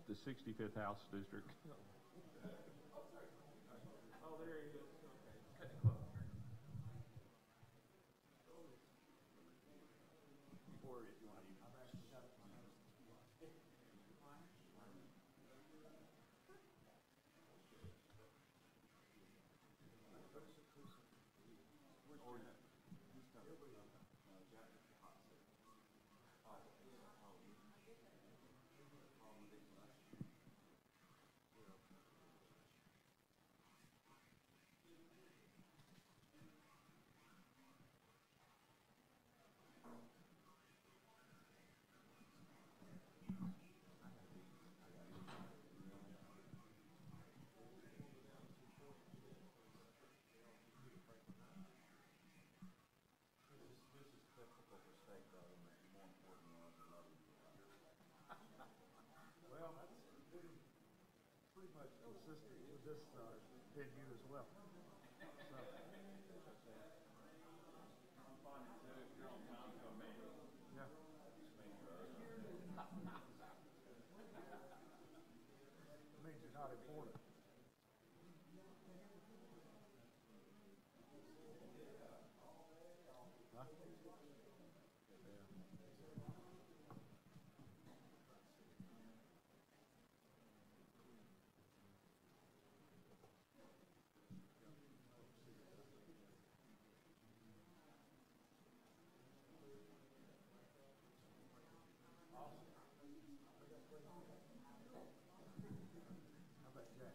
The 65th House District. Oh, there he is. Okay. Or if you want to use I've actually got it in my notes. Well, that's pretty much consistent with this venue as well. So. I'm finding too, if you're on time, come me. Yeah. It means you're not important. Huh? How about Jack?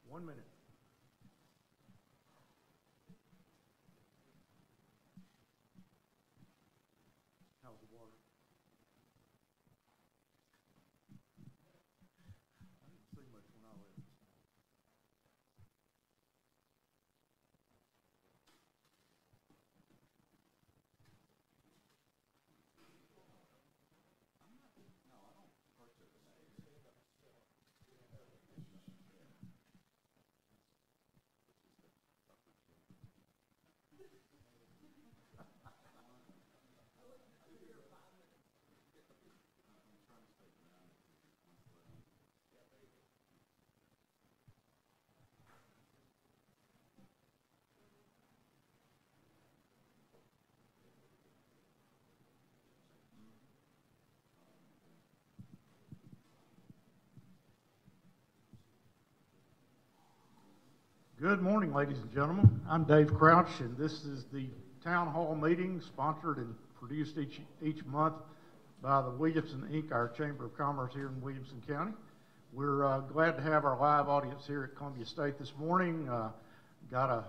One minute. How's the water? I didn't see much when I left this morning. Good morning, ladies and gentlemen. I'm Dave Crouch, and this is the town hall meeting sponsored and produced each month by the Williamson, Inc., our Chamber of Commerce here in Williamson County. We're glad to have our live audience here at Columbia State this morning. Got a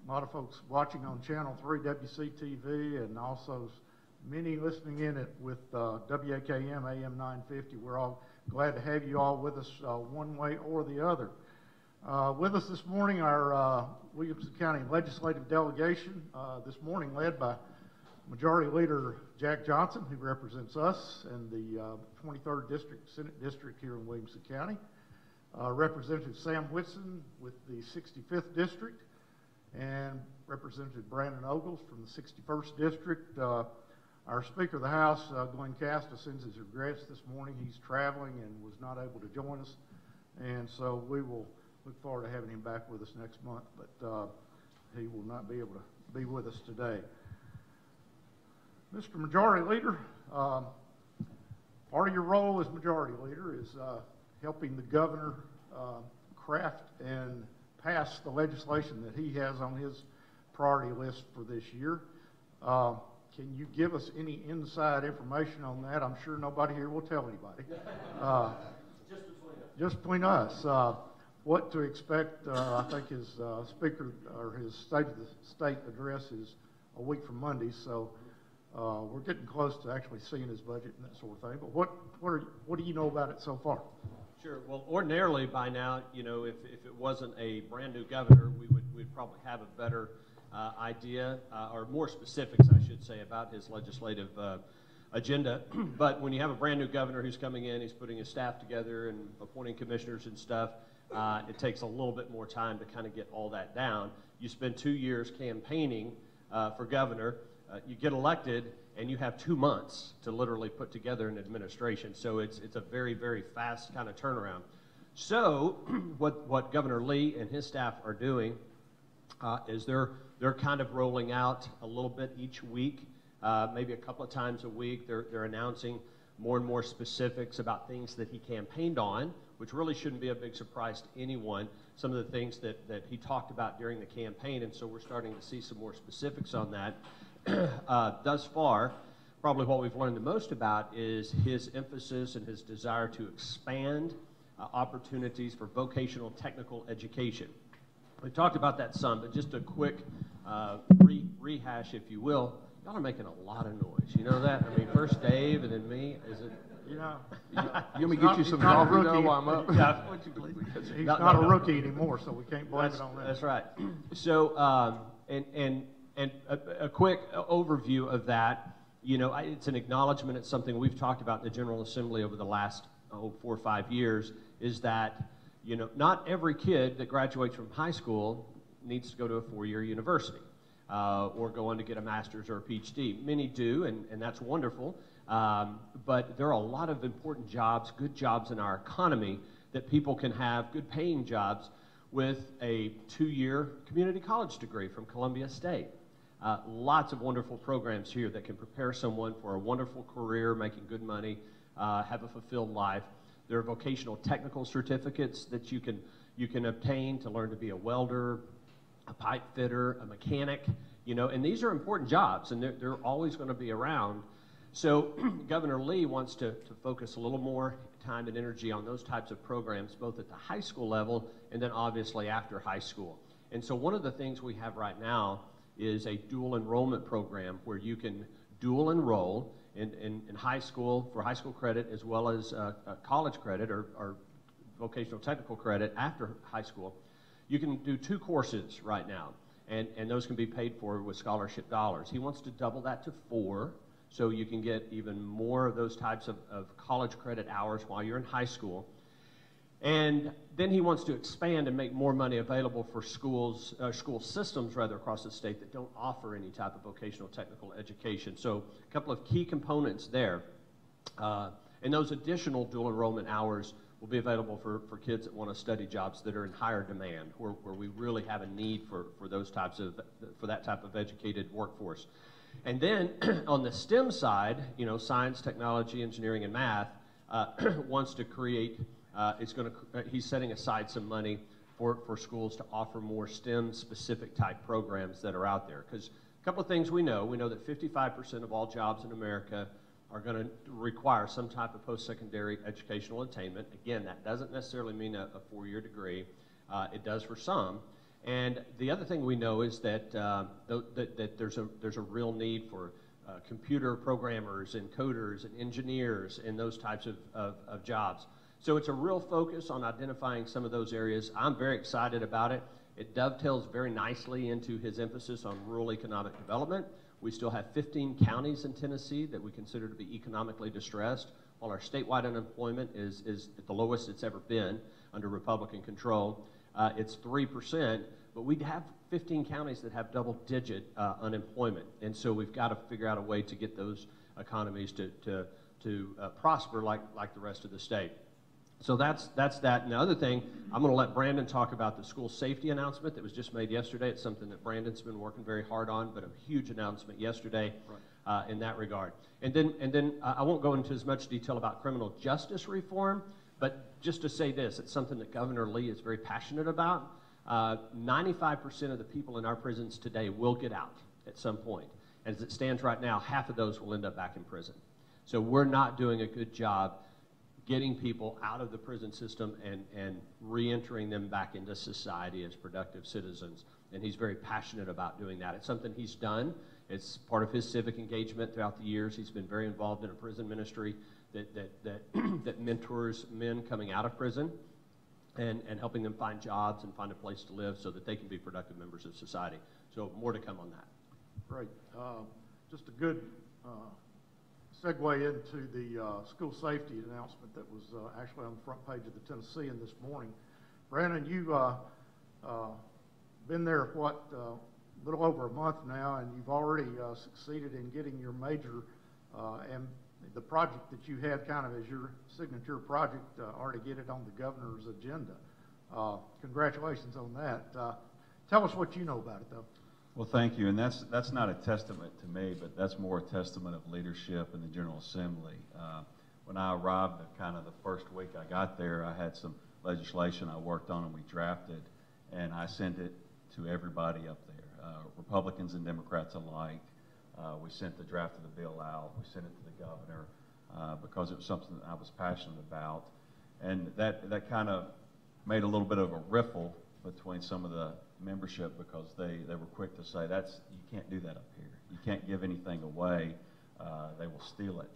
lot of folks watching on Channel 3 WCTV, and also many listening in with WAKM AM 950. We're all glad to have you all with us one way or the other. With us this morning, our Williamson County Legislative Delegation, this morning led by Majority Leader Jack Johnson, who represents us in the 23rd District, Senate District here in Williamson County. Representative Sam Whitson with the 65th District, and Representative Brandon Ogles from the 61st District. Our Speaker of the House, Glenn Casta, sends his regrets this morning. He's traveling and was not able to join us, and so we will look forward to having him back with us next month, but he will not be able to be with us today. Mr. Majority Leader, part of your role as Majority Leader is helping the governor craft and pass the legislation that he has on his priority list for this year. Can you give us any inside information on that? I'm sure nobody here will tell anybody. Just between us. What to expect, I think his speaker or his State of the State address is a week from Monday, so we're getting close to actually seeing his budget and that sort of thing. But what do you know about it so far? Sure. Well, ordinarily by now, you know, if it wasn't a brand new governor, we'd probably have a better idea or more specifics, I should say, about his legislative agenda. But when you have a brand new governor who's coming in, he's putting his staff together and appointing commissioners and stuff, it takes a little bit more time to kind of get all that down. You spend 2 years campaigning for governor, you get elected, and you have 2 months to literally put together an administration. So it's a very, very fast kind of turnaround. So what Governor Lee and his staff are doing is they're kind of rolling out a little bit each week, maybe a couple of times a week. They're announcing more and more specifics about things that he campaigned on, which really shouldn't be a big surprise to anyone, some of the things that he talked about during the campaign, and so we're starting to see some more specifics on that. Thus far, probably what we've learned the most about is his emphasis and his desire to expand opportunities for vocational technical education. We talked about that some, but just a quick rehash, if you will. Y'all are making a lot of noise. You know that? I mean, first Dave and then me. Is it? You know, You want me to get you some coffee though while I'm up? Yeah, would you please? he's not a rookie anymore, so we can't blame it on that. That's right. So, and a quick overview of that, you know, it's an acknowledgement. It's something we've talked about in the General Assembly over the last 4 or 5 years, is that, you know, not every kid that graduates from high school needs to go to a 4-year university or go on to get a master's or a PhD. Many do, and that's wonderful. But there are a lot of important jobs, good jobs in our economy that people can have, good paying jobs, with a 2-year community college degree from Columbia State. Lots of wonderful programs here that can prepare someone for a wonderful career, making good money, have a fulfilled life. There are vocational technical certificates that you can obtain to learn to be a welder, a pipe fitter, a mechanic, you know, and these are important jobs, and they're always going to be around. So Governor Lee wants to focus a little more time and energy on those types of programs, both at the high school level and then obviously after high school. And so one of the things we have right now is a dual enrollment program where you can dual enroll in high school for high school credit as well as college credit or vocational technical credit after high school. You can do 2 courses right now, and those can be paid for with scholarship dollars. He wants to double that to 4, so you can get even more of those types of college credit hours while you're in high school. And then he wants to expand and make more money available for schools, school systems rather, across the state that don't offer any type of vocational technical education. So a couple of key components there. And those additional dual enrollment hours will be available for kids that want to study jobs that are in higher demand, where we really have a need for that type of educated workforce. And then on the STEM side, you know, science, technology, engineering, and math, wants to create, he's setting aside some money for schools to offer more STEM-specific type programs that are out there. Because a couple of things we know that 55% of all jobs in America are going to require some type of post-secondary educational attainment. Again, that doesn't necessarily mean a 4-year degree. It does for some. And the other thing we know is that that there's a real need for computer programmers and coders and engineers and those types of jobs. So it's a real focus on identifying some of those areas. I'm very excited about it. It dovetails very nicely into his emphasis on rural economic development. We still have 15 counties in Tennessee that we consider to be economically distressed, while our statewide unemployment is at the lowest it's ever been under Republican control. It's 3%, but we have 15 counties that have double-digit unemployment, and so we've got to figure out a way to get those economies to prosper like the rest of the state. So that's that. And the other thing, I'm going to let Brandon talk about the school safety announcement that was just made yesterday. It's something that Brandon's been working very hard on, but a huge announcement yesterday in that regard. And then I won't go into as much detail about criminal justice reform, but just to say this, it's something that Governor Lee is very passionate about. 95% of the people in our prisons today will get out at some point. As it stands right now, half of those will end up back in prison. So we're not doing a good job getting people out of the prison system and re-entering them back into society as productive citizens. And he's very passionate about doing that. It's something he's done. It's part of his civic engagement throughout the years. He's been very involved in a prison ministry that mentors men coming out of prison and helping them find jobs and find a place to live so that they can be productive members of society. So more to come on that. Great. Just a good segue into the school safety announcement that was actually on the front page of the Tennessean this morning. Brandon, you been there, what, a little over a month now, and you've already succeeded in getting your major and the project that you had kind of as your signature project, already get it on the governor's agenda. Congratulations on that. Tell us what you know about it, though. Well, thank you, and that's not a testament to me, but that's more a testament of leadership in the General Assembly. When I arrived, kind of the first week I got there, I had some legislation I worked on and we drafted, and I sent it to everybody up there, Republicans and Democrats alike. We sent the draft of the bill out. We sent it to the governor because it was something that I was passionate about, and that kind of made a little bit of a riffle between some of the membership because they were quick to say, you can't do that up here. You can't give anything away. They will steal it.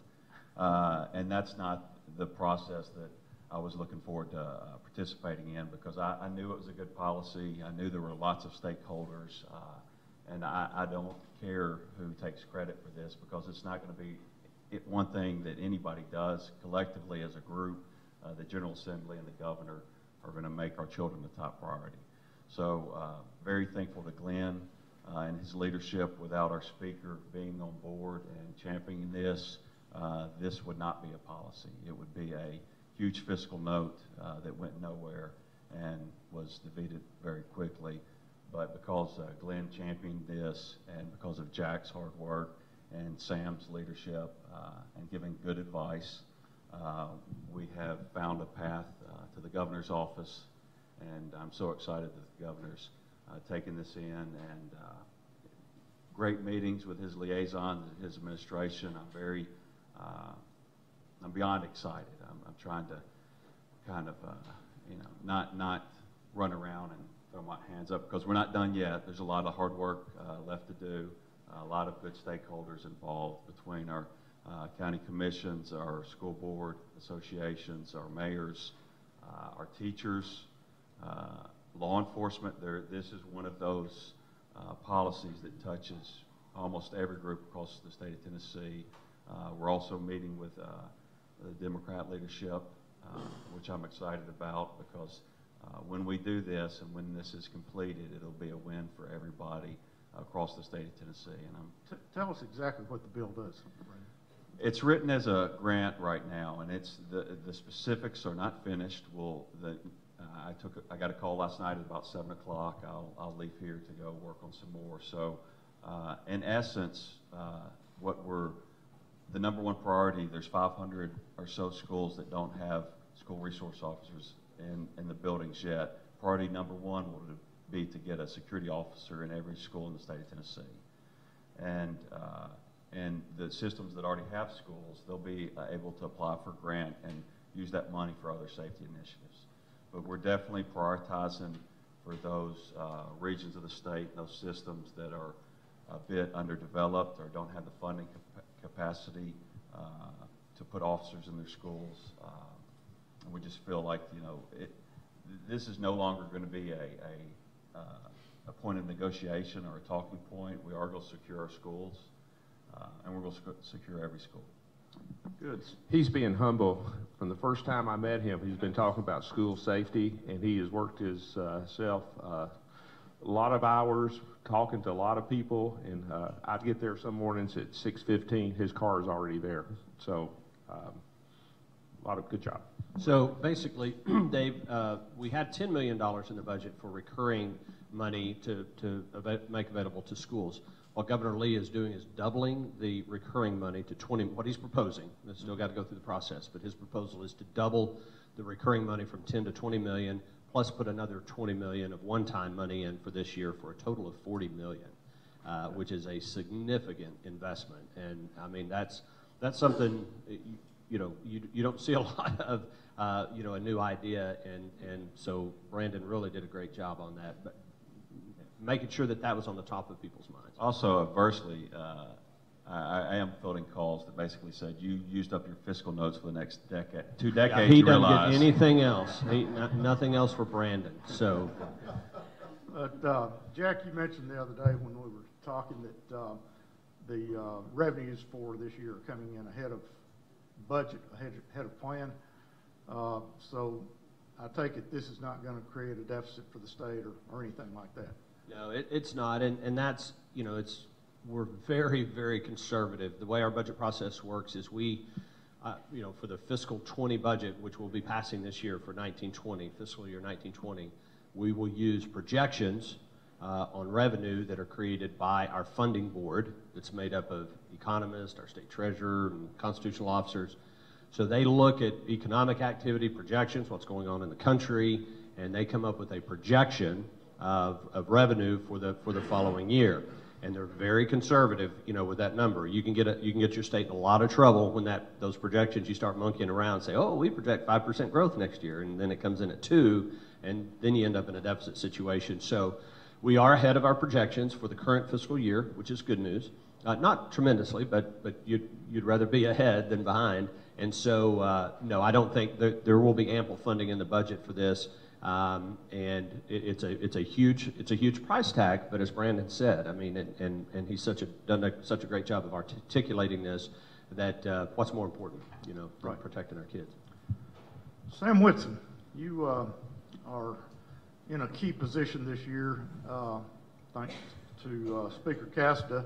And that's not the process that I was looking forward to participating in because I knew it was a good policy. I knew there were lots of stakeholders. And I don't care who takes credit for this because it's not going to be one thing that anybody does collectively as a group. The General Assembly and the governor are going to make our children the top priority. So very thankful to Glenn and his leadership. Without our speaker being on board and championing this, this would not be a policy. It would be a huge fiscal note that went nowhere and was defeated very quickly. But because Glenn championed this and because of Jack's hard work and Sam's leadership and giving good advice, we have found a path to the governor's office. And I'm so excited that the governor's taking this in, and great meetings with his liaison, his administration. I'm beyond excited. I'm trying to kind of, not run around and throw my hands up because we're not done yet. There's a lot of hard work left to do, a lot of good stakeholders involved between our county commissions, our school board associations, our mayors, our teachers, law enforcement. This is one of those policies that touches almost every group across the state of Tennessee. We're also meeting with the Democrat leadership, which I'm excited about because when we do this and when this is completed, it'll be a win for everybody across the state of Tennessee. And Tell us exactly what the bill does. It's written as a grant right now, and it's the specifics are not finished. I got a call last night at about 7 o'clock. I'll leave here to go work on some more. So, in essence, the number one priority, there's 500 or so schools that don't have school resource officers in the buildings yet. Priority number one would be to get a security officer in every school in the state of Tennessee. And the systems that already have schools, they'll be able to apply for a grant and use that money for other safety initiatives. But we're definitely prioritizing for those regions of the state, those systems that are a bit underdeveloped or don't have the funding capacity to put officers in their schools. And we just feel like, this is no longer going to be a point of negotiation or a talking point. We are going to secure our schools, and we're going to secure every school. Good. He's being humble. From the first time I met him, he's been talking about school safety, and he has worked himself a lot of hours, talking to a lot of people, and I'd get there some mornings at 6:15. His car is already there. So, a lot of good job. So basically, Dave, we had $10 million in the budget for recurring money to make available to schools. What Governor Lee is doing is doubling the recurring money to 20. What he's proposing, it's still got to go through the process, but his proposal is to double the recurring money from 10 to 20 million, plus put another 20 million of one-time money in for this year for a total of 40 million, which is a significant investment. And I mean, that's something you don't see a lot of. A new idea, and so Brandon really did a great job on that, but making sure that was on the top of people's minds. Also, adversely, I am fielding calls that basically said you used up your fiscal notes for the next decade, 2 decades. He you doesn't realize. get anything else. Nothing else for Brandon. So, But Jack, you mentioned the other day when we were talking that the revenues for this year are coming in ahead of budget, ahead of plan. So I take it this is not going to create a deficit for the state or anything like that. no, it's not, and that's, we're very, very conservative. The way our budget process works is we, for the fiscal 20 budget, which we'll be passing this year for 1920, fiscal year 1920, we will use projections on revenue that are created by our funding board that's made up of economists, our state treasurer, and constitutional officers. So they look at economic activity projections, what's going on in the country, and they come up with a projection of revenue for the following year. And they're very conservative, with that number. You can get your state in a lot of trouble when those projections, you start monkeying around and say, oh, we project 5% growth next year, and then it comes in at 2%, and then you end up in a deficit situation. So we are ahead of our projections for the current fiscal year, which is good news. Not tremendously, but you'd rather be ahead than behind. And so, no, I don't think there will be ample funding in the budget for this. And it's a huge price tag. But as Brandon said, I mean, and he's done such a great job of articulating this, that what's more important, than Right. protecting our kids. Sam Whitson, you are in a key position this year, thanks to Speaker Casta,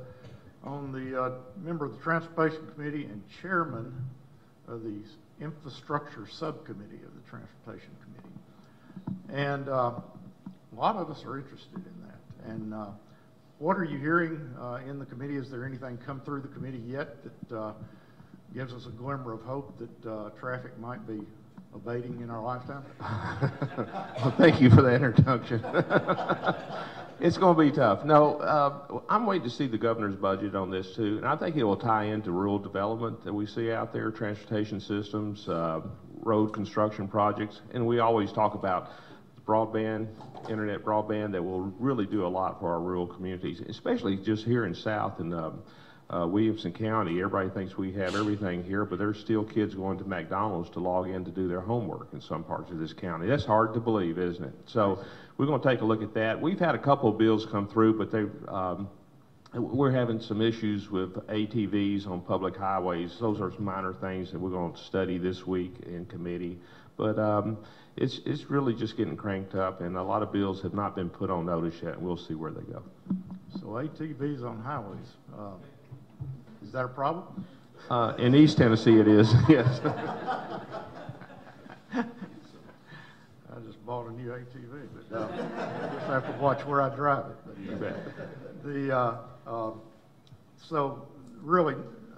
on the member of the Transportation Committee and chairman of the Infrastructure Subcommittee of the Transportation Committee. And a lot of us are interested in that. And what are you hearing in the committee? Is there anything come through the committee yet that gives us a glimmer of hope that traffic might be abating in our lifetime? Well, thank you for that introduction. It's going to be tough. No, I'm waiting to see the governor's budget on this too, and I think it will tie into rural development that we see out there, transportation systems, road construction projects, and we always talk about broadband, internet broadband that will really do a lot for our rural communities, especially just here in South and Williamson County. Everybody thinks we have everything here, but there's still kids going to McDonald's to log in to do their homework in some parts of this county. That's hard to believe, isn't it? So we're going to take a look at that. We've had a couple of bills come through, but we're having some issues with ATVs on public highways. Those are some minor things that we're going to study this week in committee. But it's really just getting cranked up, and a lot of bills have not been put on notice yet, and we'll see where they go. So ATVs on highways, is that a problem? In East Tennessee it is, yes. I just bought a new ATV, but I just have to watch where I drive it. But, so really,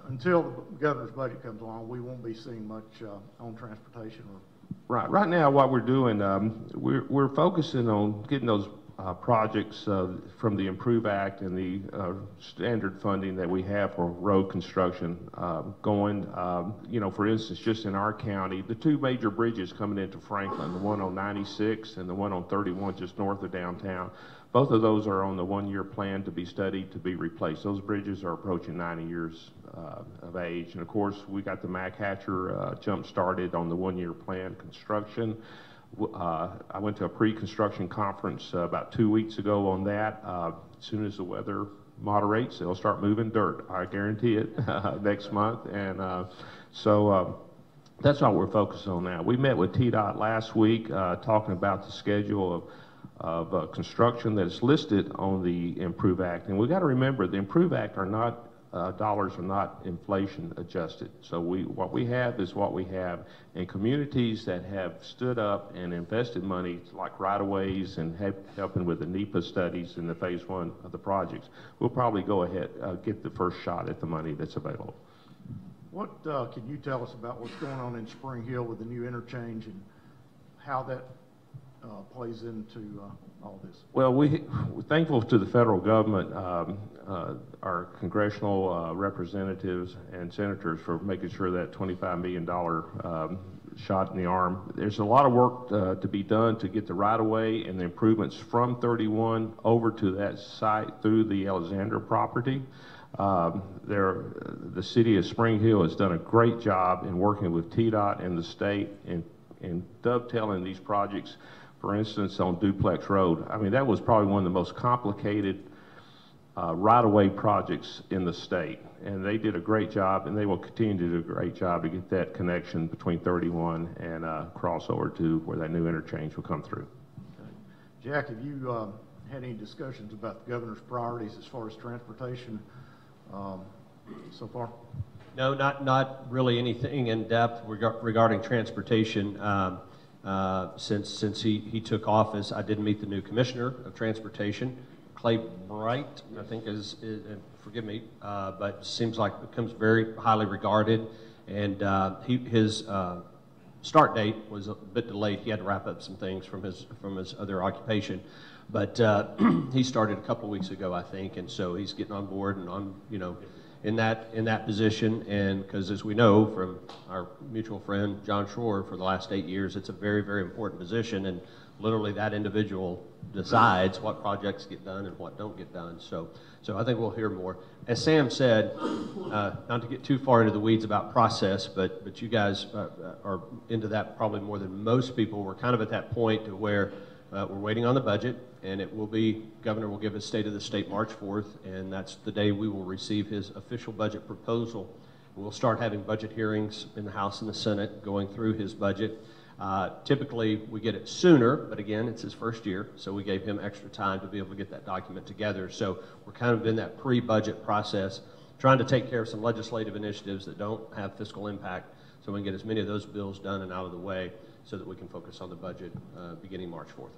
until the governor's budget comes along, we won't be seeing much on transportation. Right now, what we're doing, we're focusing on getting those projects from the Improve Act and the standard funding that we have for road construction going. For instance, just in our county, the two major bridges coming into Franklin, the one on 96 and the one on 31 just north of downtown, both of those are on the one-year plan to be studied, to be replaced. Those bridges are approaching 90 years of age. And of course, we got the Mac Hatcher jump started on the one-year plan construction. I went to a pre-construction conference about 2 weeks ago on that. As soon as the weather moderates, they'll start moving dirt. I guarantee it next month. And so that's what we're focused on now. We met with TDOT last week talking about the schedule of construction that is listed on the Improve Act. And we got to remember, the Improve Act are not dollars are not inflation adjusted. So what we have is what we have. And communities that have stood up and invested money, like right-of-ways and helping with the NEPA studies in the phase 1 of the projects, we'll probably go ahead, get the first shot at the money that's available. What can you tell us about what's going on in Spring Hill with the new interchange and how that plays into all this? Well, we're thankful to the federal government, our congressional representatives and senators for making sure that $25 million shot in the arm. There's a lot of work to be done to get the right-of-way and the improvements from 31 over to that site through the Alexander property. The city of Spring Hill has done a great job in working with TDOT and the state in dovetailing these projects. For instance, on Duplex Road, I mean, that was probably one of the most complicated right-of-way projects in the state. And they did a great job, and they will continue to do a great job to get that connection between 31 and crossover to where that new interchange will come through. Okay. Jack, have you had any discussions about the governor's priorities as far as transportation so far? No, not really anything in depth regarding transportation. Since he took office, I did meet the new commissioner of transportation, Clay Bright, I think is forgive me, but seems like becomes very highly regarded. And his start date was a bit delayed. He had to wrap up some things from his other occupation, but he started a couple of weeks ago, I think, and so he's getting on board and on in that position. And because as we know from our mutual friend John Schroer, for the last 8 years, it's a very, very important position, and literally that individual decides what projects get done and what don't get done. So I think we'll hear more. As Sam said, not to get too far into the weeds about process, but you guys are into that probably more than most people. We're kind of at that point to where we're waiting on the budget, and it will be, Governor will give his State of the State March 4th, and that's the day we will receive his official budget proposal. We'll start having budget hearings in the House and the Senate going through his budget. Typically, we get it sooner, but again, it's his first year, so we gave him extra time to be able to get that document together. So we're kind of in that pre-budget process, trying to take care of some legislative initiatives that don't have fiscal impact, so we can get as many of those bills done and out of the way so that we can focus on the budget beginning March 4th.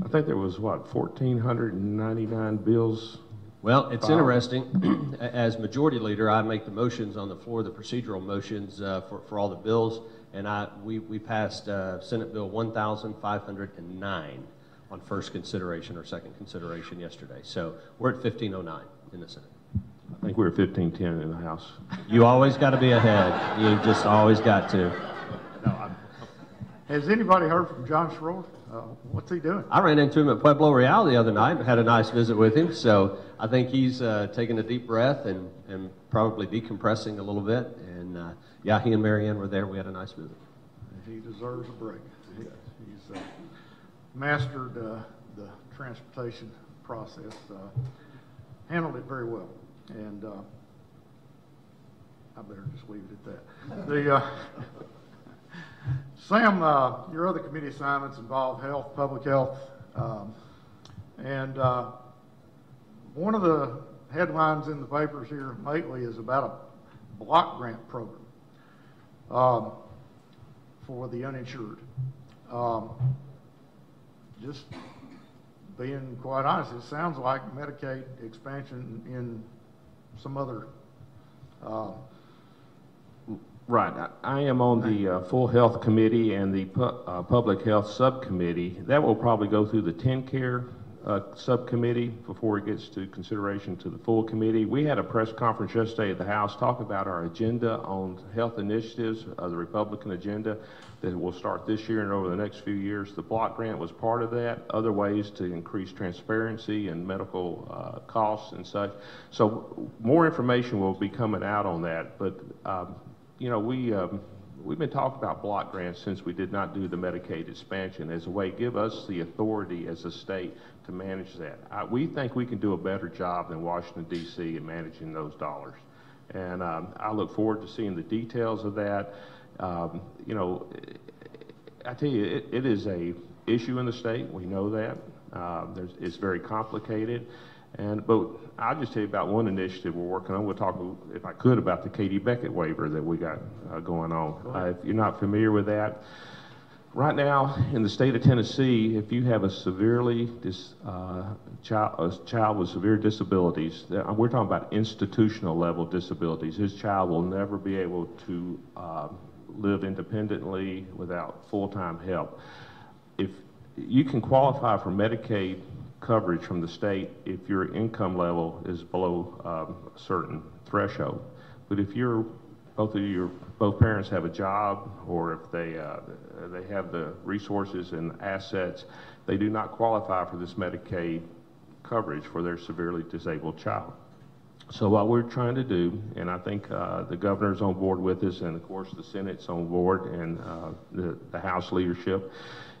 I think there was, what, 1,499 bills? Well, it's interesting. As majority leader, I make the motions on the floor, the procedural motions for all the bills, and we passed Senate Bill 1,509 on first consideration or second consideration yesterday. So we're at 1,509 in the Senate. I think we were 1,510 in the House. You always got to be ahead. You just always got to. Has anybody heard from John Schroer? What's he doing? I ran into him at Pueblo Real the other night and had a nice visit with him. So I think he's taking a deep breath and probably decompressing a little bit. And yeah, he and Marianne were there. We had a nice visit. He deserves a break. He's mastered the transportation process, handled it very well. And I better just leave it at that. Sam, your other committee assignments involve health, public health, and one of the headlines in the papers here lately is about a block grant program for the uninsured. Just being quite honest, it sounds like Medicaid expansion in some other Right. I am on the Full Health Committee and the Public Health Subcommittee. That will probably go through the TennCare Subcommittee before it gets to consideration to the full committee. We had a press conference yesterday at the House talking about our agenda on health initiatives, the Republican agenda that will start this year and over the next few years. The block grant was part of that, other ways to increase transparency and medical costs and such. So more information will be coming out on that, but you know, we've been talking about block grants since we did not do the Medicaid expansion as a way to give us the authority as a state to manage that. We think we can do a better job than Washington, D.C. in managing those dollars. And I look forward to seeing the details of that. You know, I tell you, it is a issue in the state. We know that. It's very complicated. But I'll just tell you about one initiative we're working on. We'll talk, if I could, about the Katie Beckett waiver that we got going on. If you're not familiar with that, right now in the state of Tennessee, if you have a child with severe disabilities, we're talking about institutional level disabilities. His child will never be able to live independently without full-time help. If you can qualify for Medicaid coverage from the state if your income level is below a certain threshold. But if both parents have a job, or if they have the resources and assets, they do not qualify for this Medicaid coverage for their severely disabled child. So what we're trying to do, and I think the governor's on board with this, and of course the Senate's on board, and the House leadership,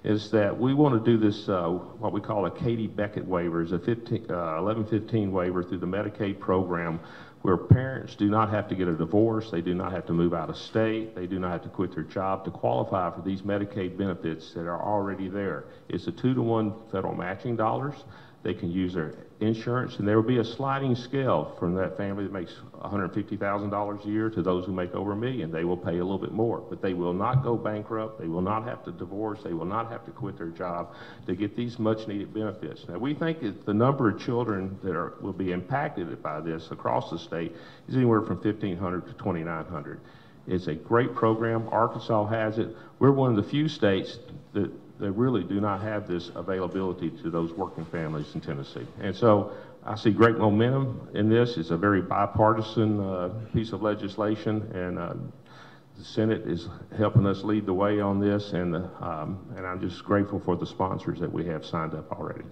is that we want to do this, what we call a Katie Beckett waiver, is a 1115 waiver through the Medicaid program, where parents do not have to get a divorce, they do not have to move out of state, they do not have to quit their job to qualify for these Medicaid benefits that are already there. It's a 2-to-1 federal matching dollars. They can use their insurance, and there will be a sliding scale from that family that makes $150,000 a year to those who make over $1 million. They will pay a little bit more, but they will not go bankrupt. They will not have to divorce. They will not have to quit their job to get these much-needed benefits. Now, we think that the number of children that will be impacted by this across the state is anywhere from 1,500 to 2,900. It's a great program. Arkansas has it. We're one of the few states that really do not have this availability to those working families in Tennessee. And so I see great momentum in this. It's a very bipartisan piece of legislation, and the Senate is helping us lead the way on this, and I'm just grateful for the sponsors that we have signed up already.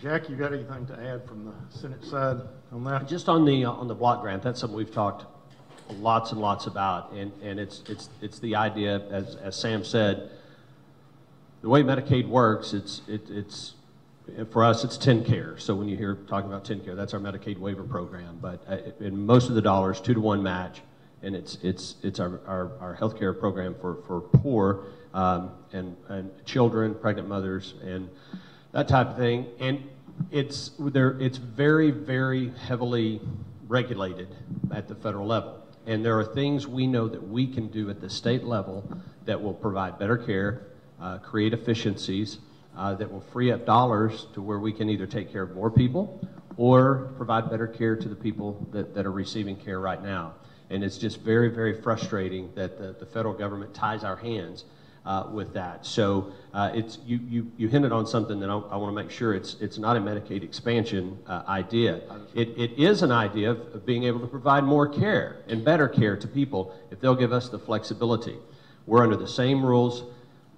Jack, you got anything to add from the Senate side on that? Just on the block grant, that's something we've talked lots and lots about, and it's the idea, as Sam said, the way Medicaid works, it's for us it's TennCare. So when you hear talking about TennCare, that's our Medicaid waiver program. But in most of the dollars, 2-to-1 match, and it's our healthcare program for poor and children, pregnant mothers, and that type of thing. And it's very, very heavily regulated at the federal level. And there are things we know that we can do at the state level that will provide better care, create efficiencies, that will free up dollars to where we can either take care of more people or provide better care to the people that are receiving care right now. And it's just very, very frustrating that the federal government ties our hands with that. So you hinted on something that I want to make sure it's not a Medicaid expansion idea. It is an idea of being able to provide more care and better care to people if they'll give us the flexibility. We're under the same rules.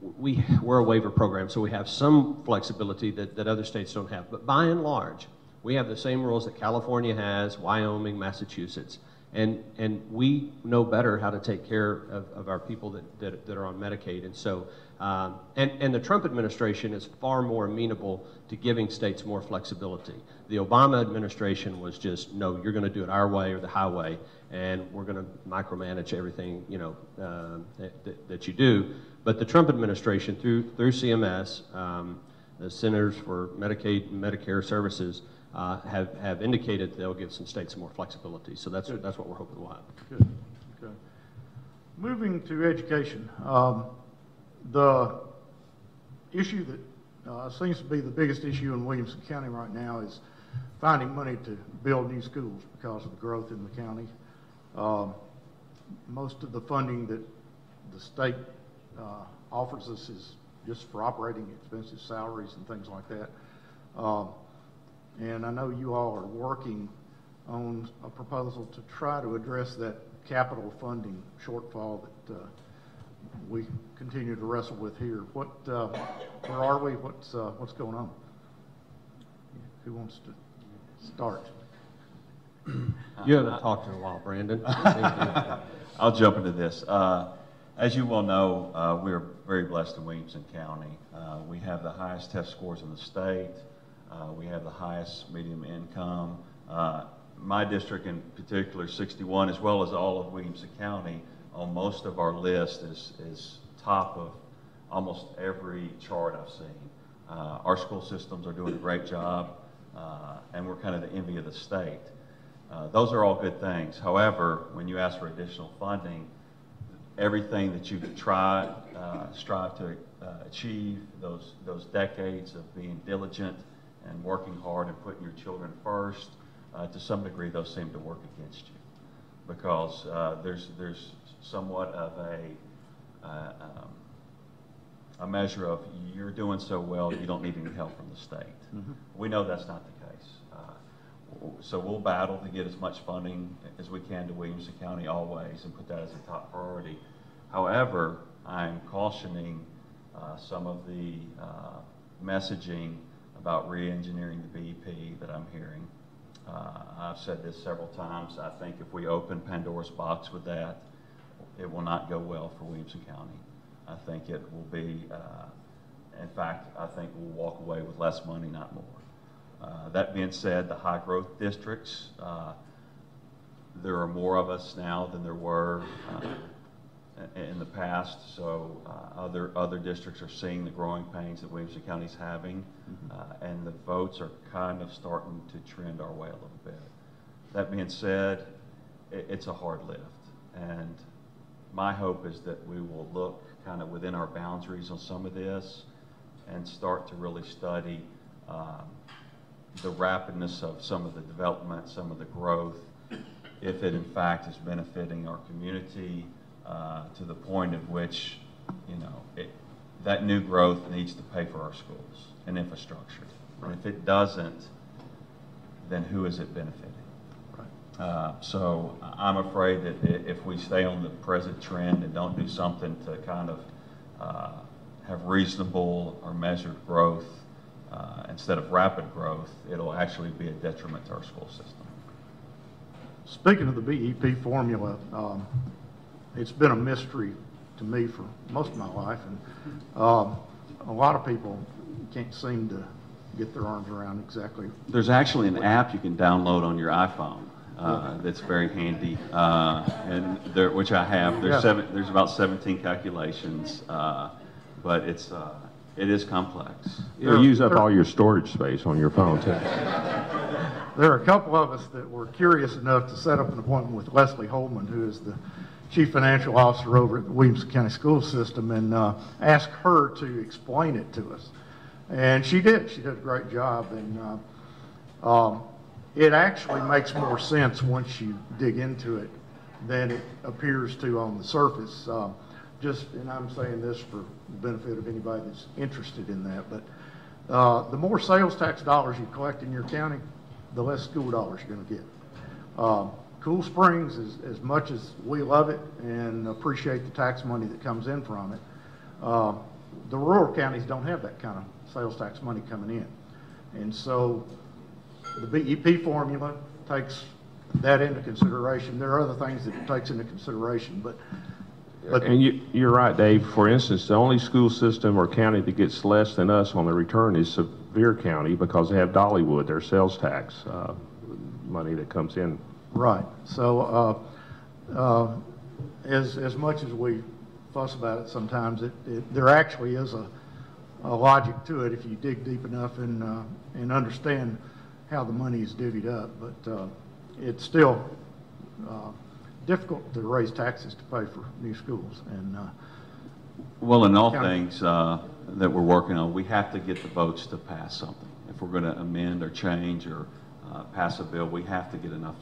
We're a waiver program, so we have some flexibility that other states don't have. But by and large, we have the same rules that California has, Wyoming, Massachusetts. And we know better how to take care of our people that are on Medicaid. And so, and the Trump administration is far more amenable to giving states more flexibility. The Obama administration was just, no, you're going to do it our way or the highway, and we're going to micromanage everything, you know, that you do. But the Trump administration, through CMS, the Centers for Medicaid and Medicare Services, have indicated they'll give some states some more flexibility. So that's what we're hoping we'll have. Good. Okay. Moving to education, the issue that seems to be the biggest issue in Williamson County right now is finding money to build new schools because of the growth in the county. Most of the funding that the state offers us is just for operating expenses, salaries, and things like that. And I know you all are working on a proposal to try to address that capital funding shortfall that we continue to wrestle with here. Where are we? What's going on? Who wants to start? You haven't talked in a while, Brandon. I'll jump into this. As you well know, we're very blessed in Williamson County. We have the highest test scores in the state. We have the highest median income. My district in particular, 61, as well as all of Williamson County, on most of our list is top of almost every chart I've seen. Our school systems are doing a great job, and we're kind of the envy of the state. Those are all good things. However, when you ask for additional funding, everything that you strive to achieve, those decades of being diligent and working hard and putting your children first, to some degree those seem to work against you, because there's somewhat of a measure of you're doing so well you don't need any help from the state. Mm-hmm. We know that's not the case. So we'll battle to get as much funding as we can to Williamson County always and put that as a top priority. However, I'm cautioning some of the messaging about re-engineering the BEP that I'm hearing. I've said this several times. I think if we open Pandora's box with that, it will not go well for Williamson County. I think it will be, in fact, I think we'll walk away with less money, not more. That being said, the high growth districts, there are more of us now than there were in the past, so other districts are seeing the growing pains that Williamson County is having, and the votes are kind of starting to trend our way a little bit. That being said, it's a hard lift, and my hope is that we will look kind of within our boundaries on some of this and start to really study the rapidness of some of the development, some of the growth, if it in fact is benefiting our community to the point at which, you know, that new growth needs to pay for our schools and infrastructure. And if it doesn't, then who is it benefiting? So I'm afraid that if we stay on the present trend and don't do something to kind of have reasonable or measured growth instead of rapid growth, it'll actually be a detriment to our school system. Speaking of the BEP formula, it's been a mystery to me for most of my life, and a lot of people can't seem to get their arms around exactly. There's actually an app you can download on your iPhone that's very handy, and which I have. There's about 17 calculations, but it is complex. You'll use up all your storage space on your phone too. There are a couple of us that were curious enough to set up an appointment with Leslie Holman, who is the Chief Financial Officer over at the Williamson County School System, and ask her to explain it to us. And she did. She did a great job. And it actually makes more sense once you dig into it than it appears to on the surface. And I'm saying this for the benefit of anybody that's interested in that, but the more sales tax dollars you collect in your county, the less school dollars you're going to get. Cool Springs, as much as we love it and appreciate the tax money that comes in from it, the rural counties don't have that kind of sales tax money coming in. And so the BEP formula takes that into consideration. There are other things that it takes into consideration, but and you're right, Dave. For instance, the only school system or county that gets less than us on the return is Sevier County, because they have Dollywood, their sales tax money that comes in. Right. So as much as we fuss about it sometimes, there actually is a logic to it if you dig deep enough and understand how the money is divvied up. But it's still difficult to raise taxes to pay for new schools. And well, in all things that we're working on, we have to get the votes to pass something. If we're going to amend or change or pass a bill, we have to get enough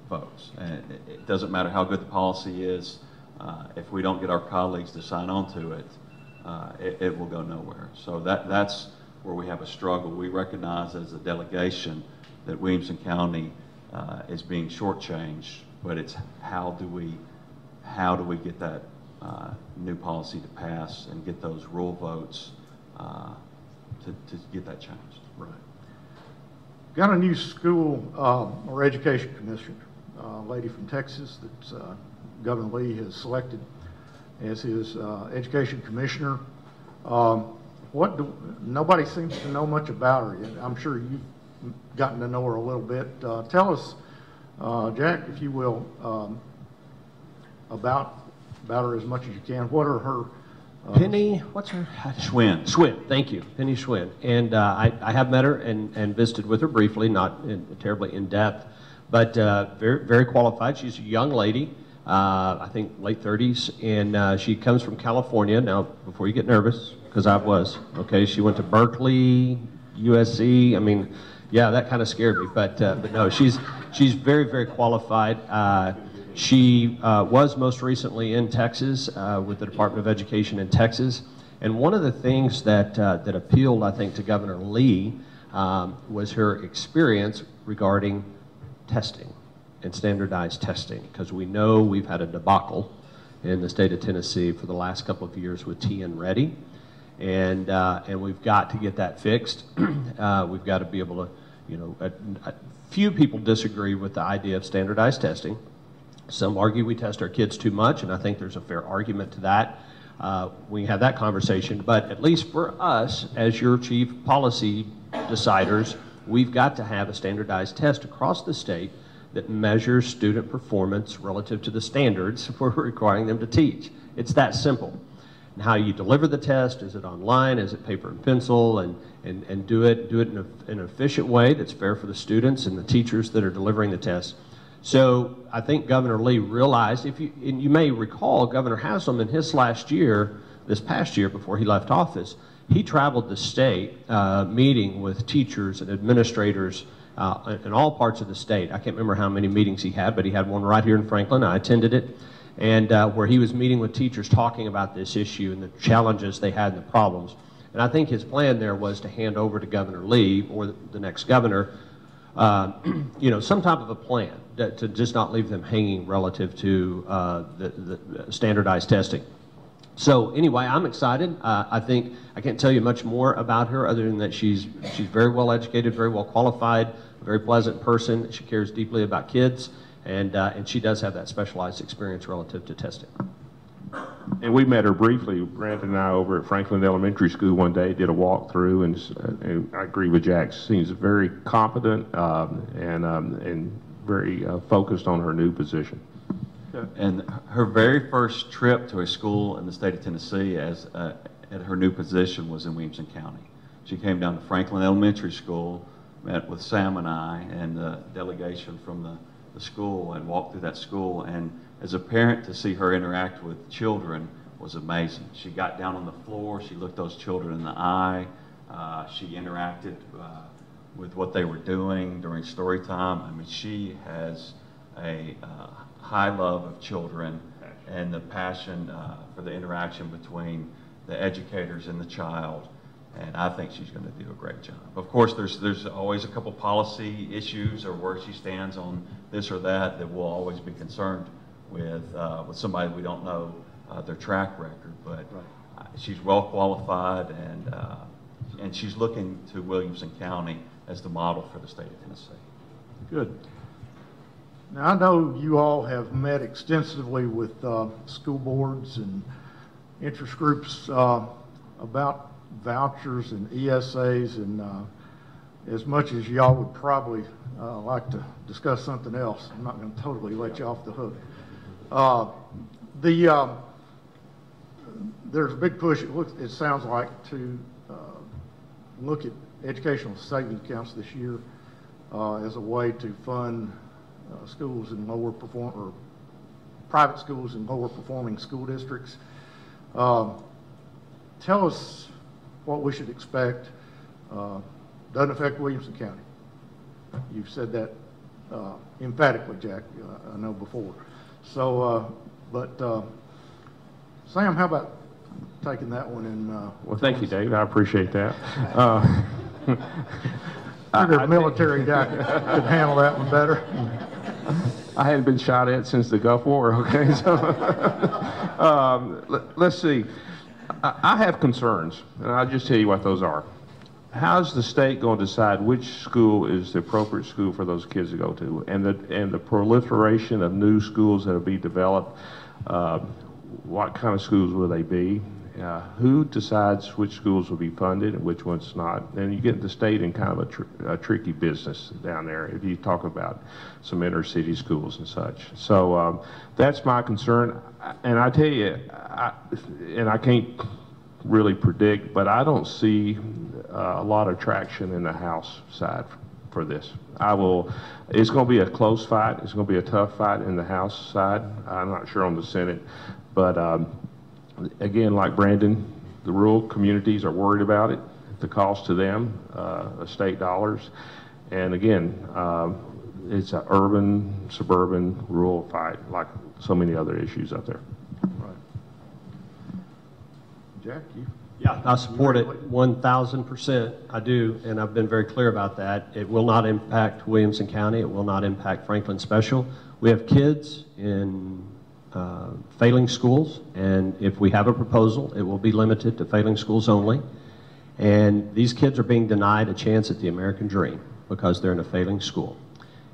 votes. And it doesn't matter how good the policy is. If we don't get our colleagues to sign on to it, it will go nowhere. So that's where we have a struggle. We recognize as a delegation that Williamson County is being shortchanged, but it's how do we get that new policy to pass and get those rule votes to get that changed. Right. Got a new school or education commissioner, a lady from Texas that Governor Lee has selected as his education commissioner. Nobody seems to know much about her yet. I'm sure you've gotten to know her a little bit. Tell us, Jack, if you will, about her as much as you can. What are her Penny, what's her? Schwinn. Thank you, Penny Schwinn. And I have met her and visited with her briefly, not terribly in depth, but very, very qualified. She's a young lady, I think late 30s, and she comes from California. Now, before you get nervous, because I was, okay, she went to Berkeley, USC. I mean, yeah, that kind of scared me, but no, she's very, very qualified. She was most recently in Texas with the Department of Education in Texas, and one of the things that appealed, I think, to Governor Lee was her experience regarding testing and standardized testing, because we know we've had a debacle in the state of Tennessee for the last couple of years with TN Ready, and we've got to get that fixed. We've got to be able to, a few people disagree with the idea of standardized testing. Some argue we test our kids too much, and I think there's a fair argument to that. We have that conversation, but at least for us, as your chief policy deciders, we've got to have a standardized test across the state that measures student performance relative to the standards we're requiring them to teach. It's that simple. And how you deliver the test, is it online, is it paper and pencil, and do it in an efficient way that's fair for the students and the teachers that are delivering the test. So I think Governor Lee realized, and you may recall, Governor Haslam in his last year, this past year before he left office, he traveled the state meeting with teachers and administrators in all parts of the state. I can't remember how many meetings he had, but he had one right here in Franklin. I attended it, and where he was meeting with teachers talking about this issue and the challenges they had and the problems. And I think his plan there was to hand over to Governor Lee or the next governor some type of a plan to just not leave them hanging relative to the standardized testing. So anyway, I'm excited. I think I can't tell you much more about her other than that she's very well educated, very well qualified, a very pleasant person. She cares deeply about kids, and she does have that specialized experience relative to testing. And we met her briefly, Brandon and I, over at Franklin Elementary School one day, did a walkthrough, and I agree with Jack. She seems very competent and very focused on her new position. And her very first trip to a school in the state of Tennessee at her new position was in Williamson County. She came down to Franklin Elementary School, met with Sam and I and the delegation from the school, and walked through that school. And as a parent, to see her interact with children was amazing. She got down on the floor, she looked those children in the eye, she interacted with what they were doing during story time. I mean, she has a high love of children and the passion for the interaction between the educators and the child, and I think she's going to do a great job. Of course, there's always a couple policy issues or where she stands on this or that we'll always be concerned with somebody we don't know their track record, but she's well qualified, and she's looking to Williamson County as the model for the state of Tennessee. Good. Now, I know you all have met extensively with school boards and interest groups about vouchers and ESAs, and as much as y'all would probably like to discuss something else, I'm not going to totally let you off the hook. There's a big push, it sounds like, to look at educational savings accounts this year as a way to fund schools in private schools in lower performing school districts. Tell us what we should expect. Doesn't affect Williamson County. You've said that emphatically, Jack, I know before. So, Sam, how about taking that one in? Well, thank you, Dave. I appreciate that. Figured a military guy could handle that one better. I hadn't been shot at since the Gulf War, okay? So, let's see. I have concerns, and I'll just tell you what those are. How's the state going to decide which school is the appropriate school for those kids to go to? And the proliferation of new schools that will be developed, what kind of schools will they be? Who decides which schools will be funded and which ones not? And you get the state in kind of a tricky business down there if you talk about some inner city schools and such. So that's my concern. And I tell you, and I can't really predict, but I don't see a lot of traction in the House side for this. It's going to be a close fight. It's going to be a tough fight in the House side. I'm not sure on the Senate, but again, like Brandon, the rural communities are worried about it, the cost to them, state dollars. And again, it's an urban, suburban, rural fight, like so many other issues out there. Right. Jack, you? Yeah, I support it 1,000%. I do, and I've been very clear about that. It will not impact Williamson County. It will not impact Franklin Special. We have kids in failing schools, and if we have a proposal, it will be limited to failing schools only. And these kids are being denied a chance at the American dream because they're in a failing school.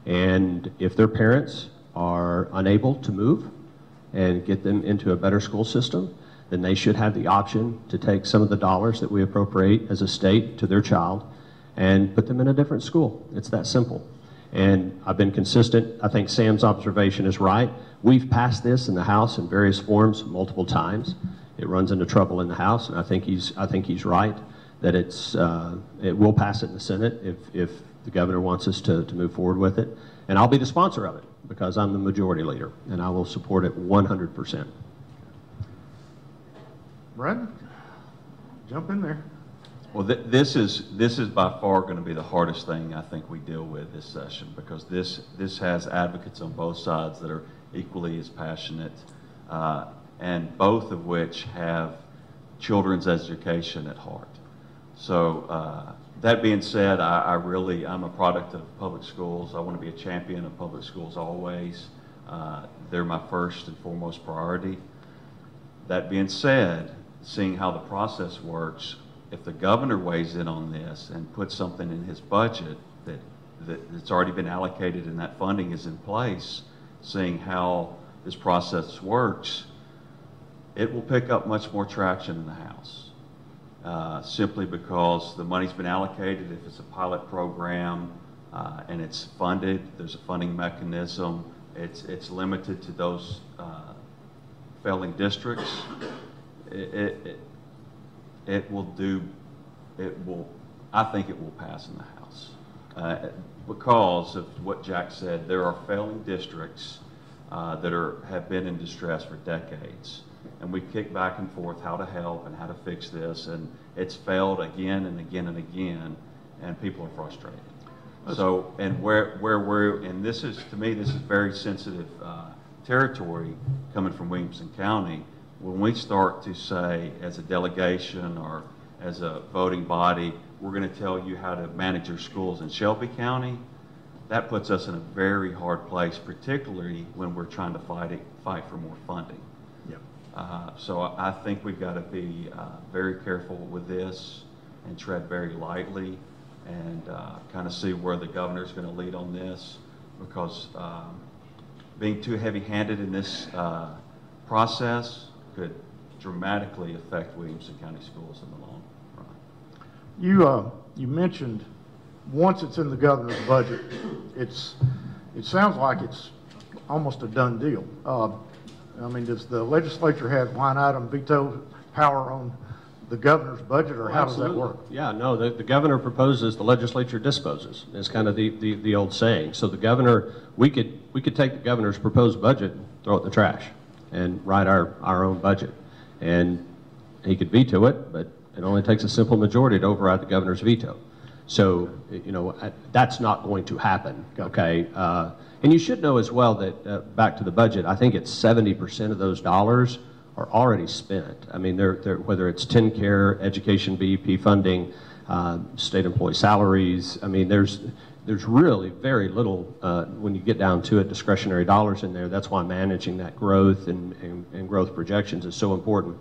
And if their parents are unable to move and get them into a better school system, then they should have the option to take some of the dollars that we appropriate as a state to their child and put them in a different school. It's that simple. And I've been consistent. I think Sam's observation is right. We've passed this in the House in various forms multiple times. It runs into trouble in the House, and I think he's right that it will pass it in the Senate if the governor wants us to move forward with it. And I'll be the sponsor of it because I'm the majority leader, and I will support it 100%. Brad, jump in there. Well, this is by far going to be the hardest thing I think we deal with this session, because this has advocates on both sides that are equally as passionate, and both of which have children's education at heart. So that being said, I'm a product of public schools. I want to be a champion of public schools always. They're my first and foremost priority. That being said, seeing how the process works, if the governor weighs in on this and puts something in his budget that's already been allocated and that funding is in place, seeing how this process works, it will pick up much more traction in the House. Simply because the money's been allocated. If it's a pilot program and it's funded, there's a funding mechanism. It's limited to those failing districts. I think it will pass in the House because of what Jack said. There are failing districts that have been in distress for decades, and we kick back and forth how to help and how to fix this, and it's failed again and again and again, and people are frustrated. So, and where we're, and this is, to me, this is very sensitive territory coming from Williamson County. When we start to say, as a delegation or as a voting body, we're going to tell you how to manage your schools in Shelby County, that puts us in a very hard place, particularly when we're trying to fight for more funding. Yep. So I think we've got to be very careful with this and tread very lightly and kind of see where the governor's going to lead on this, because being too heavy-handed in this process could dramatically affect Williamson County schools in the long run. You mentioned once it's in the governor's budget, it sounds like it's almost a done deal. I mean, does the legislature have line item veto power on the governor's budget, or how does that work? Yeah, no, the governor proposes, the legislature disposes, is kind of the old saying. So the governor, we could take the governor's proposed budget and throw it in the trash and write our own budget. And he could veto it, but it only takes a simple majority to override the governor's veto. So, you know, that's not going to happen, okay? And you should know as well that, back to the budget, I think it's 70% of those dollars are already spent. I mean, whether it's TennCare, education, BEP funding, state employee salaries, I mean, there's really very little, when you get down to it, discretionary dollars in there. That's why managing that growth and growth projections is so important.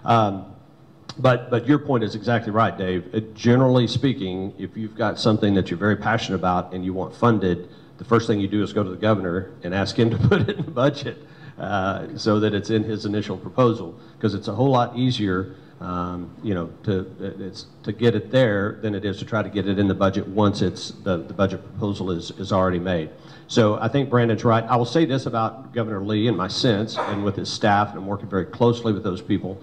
But your point is exactly right, Dave. Generally speaking, if you've got something that you're very passionate about and you want funded, the first thing you do is go to the governor and ask him to put it in the budget so that it's in his initial proposal, because it's a whole lot easier you know, to get it there than it is to try to get it in the budget once the budget proposal is already made. So I think Brandon's right. I will say this about Governor Lee, in my sense, and with his staff, and I'm working very closely with those people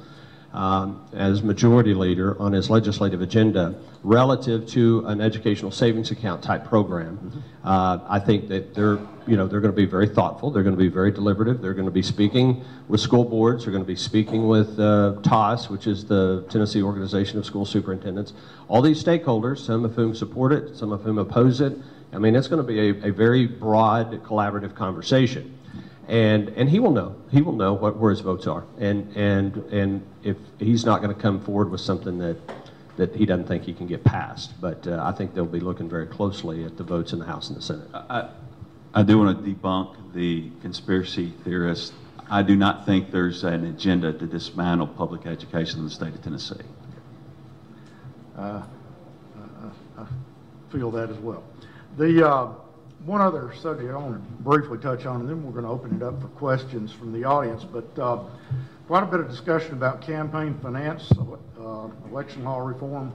as majority leader on his legislative agenda relative to an educational savings account type program. I think that they're going to be very thoughtful. They're going to be very deliberative. They're going to be speaking with school boards. They're going to be speaking with TOS, which is the Tennessee Organization of School Superintendents. All these stakeholders, some of whom support it, some of whom oppose it. I mean, it's going to be a very broad, collaborative conversation. And he will know where his votes are. And if he's not going to come forward with something that he doesn't think he can get passed. But I think they'll be looking very closely at the votes in the House and the Senate. I do want to debunk the conspiracy theorists. I do not think there's an agenda to dismantle public education in the state of Tennessee. I feel that as well. The one other subject I want to briefly touch on, and then we're going to open it up for questions from the audience, but quite a bit of discussion about campaign finance, election law reform,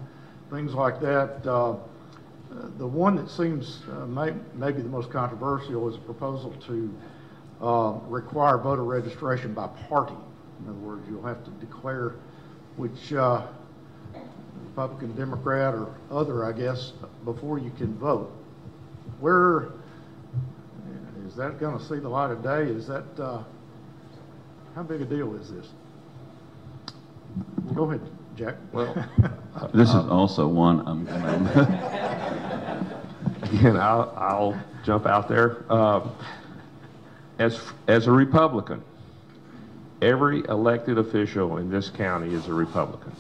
things like that. The one that seems maybe the most controversial is a proposal to require voter registration by party. In other words, you'll have to declare which Republican, Democrat, or other, I guess, before you can vote. Where is that going to see the light of day? Is that how big a deal is this? Go ahead, Jack. Well, This is also one I'm again, I'll jump out there. As a Republican, every elected official in this county is a Republican.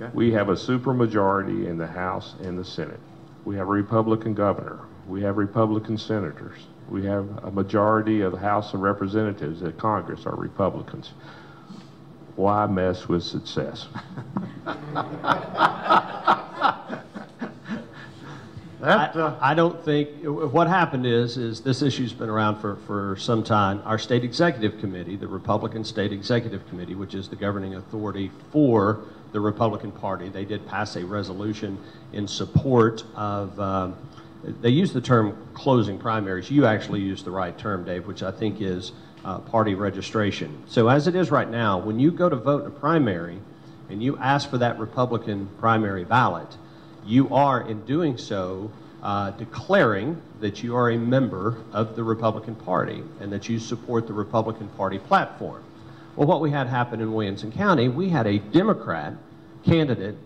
Okay. We have a supermajority in the House and the Senate. We have a Republican governor. We have Republican senators. We have a majority of the House of Representatives at Congress are Republicans. Why mess with success? I don't think, what happened is this issue's been around for some time. Our state executive committee, the Republican State Executive Committee, which is the governing authority for the Republican Party, they did pass a resolution in support of, they used the term closing primaries. You actually used the right term, Dave, which I think is party registration. So as it is right now, when you go to vote in a primary and you ask for that Republican primary ballot, you are, in doing so, declaring that you are a member of the Republican Party and that you support the Republican Party platform. Well, what we had happen in Williamson County, we had a Democrat candidate